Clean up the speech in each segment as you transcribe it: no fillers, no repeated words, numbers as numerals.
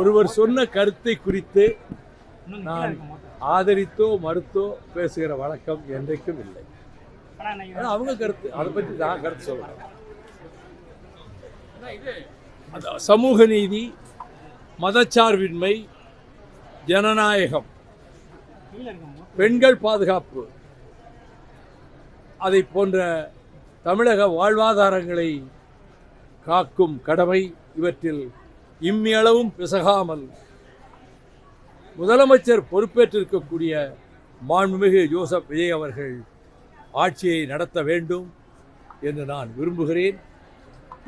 ஒருவர் சொன்ன கருத்தை குறித்து நான் ஆதரித்தோ மறுத்தோ பேசுகிற வழக்கம் என்றைக்கும் இல்லை. அவங்க கருத்து, அதை பற்றி நான் கருத்து சொல்றேன். சமூக நீதி, மதச்சார்பின்மை, ஜனநாயகம், பெண்கள் பாதுகாப்பு, அதை போன்ற தமிழக வாழ்வாதாரங்களை காக்கும் கடமை இவற்றில் இம்மியளவும் பிசகாமல் முதலமைச்சர் பொறுப்பேற்றிருக்கக்கூடிய மாண்புமிகு ஜோசப் விஜய் அவர்கள் ஆட்சியை நடத்த வேண்டும் என்று நான் விரும்புகிறேன்.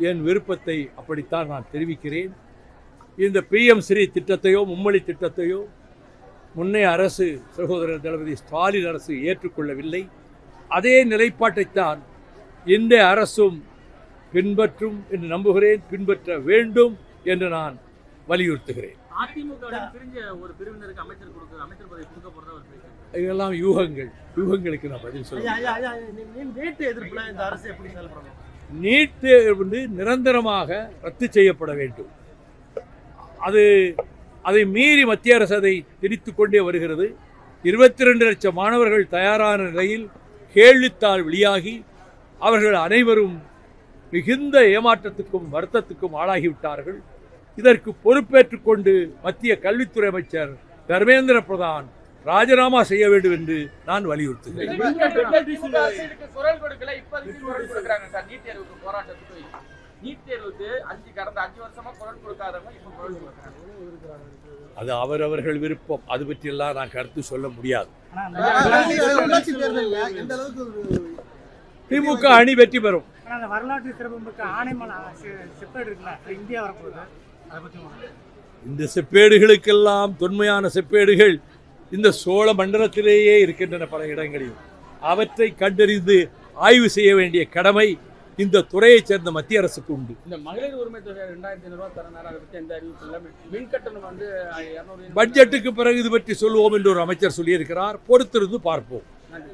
என் விருப்பத்தை அப்படித்தான் நான் தெரிவிக்கிறேன். இந்த PM ஸ்ரீ திட்டத்தையோ மும்மொழி திட்டத்தையோ முன்னைய அரசு சகோதரர் தளபதி ஸ்டாலின் அரசு ஏற்றுக்கொள்ளவில்லை. அதே நிலைப்பாட்டைத்தான் இந்த அரசும் பின்பற்றும் என்று நம்புகிறேன், பின்பற்ற வேண்டும் என்று நான் வலியுறுத்துகிறேன். இதெல்லாம் யூகங்களுக்கு நான் பதில் சொல்லுவேன். நீட் தேர்வு நிரந்தரமாக ரத்து செய்யப்பட வேண்டும். அதை மீறி மத்திய அரசு அதை திணித்துக் கொண்டே வருகிறது. 22 லட்சம் மாணவர்கள் தயாரான நிலையில் கேள்வித்தாள் வெளியாகி அவர்கள் அனைவரும் மிகுந்த ஏமாற்றத்துக்கும் வருத்தத்துக்கும் ஆளாகிவிட்டார்கள். இதற்கு பொறுப்பேற்றுக் கொண்டு மத்திய கல்வித்துறை அமைச்சர் தர்மேந்திர பிரதான் ராஜினாமா செய்ய வேண்டும் என்று நான் வலியுறுத்துகிறேன். அது அவரவர்கள் விருப்பம். அது பற்றியெல்லாம் நான் கருத்து சொல்ல முடியாது. திமுக அணி வெற்றி பெறும். வரலாற்று சிறப்புமிக்க ஆணைமலை செப்பேடு இருக்குல்ல, இந்தியா வரப்போகுது. இந்த செப்பேடுகளுக்கெல்லாம் தொன்மையான செப்பேடுகள் இந்த சோழ மண்டலத்திலேயே இருக்கின்றன பல இடங்களில். அவற்றை கண்டறிந்து ஆய்வு செய்ய வேண்டிய கடமை இந்த துறையைச் சேர்ந்த மத்திய அரசுக்கு உண்டு. இந்த மகளிர் உரிமை தொகை 2500 ரூபாய் தரனால அதை பற்றி எந்த அறிவிப்பு இல்லை. மின் கட்டணம் 200 பட்ஜெட்டுக்கு பிறகு இது பற்றி சொல்லுவோம் என்று ஒரு அமைச்சர் சொல்லியிருக்கிறார். பொறுத்திருந்து பார்ப்போம். நன்றி.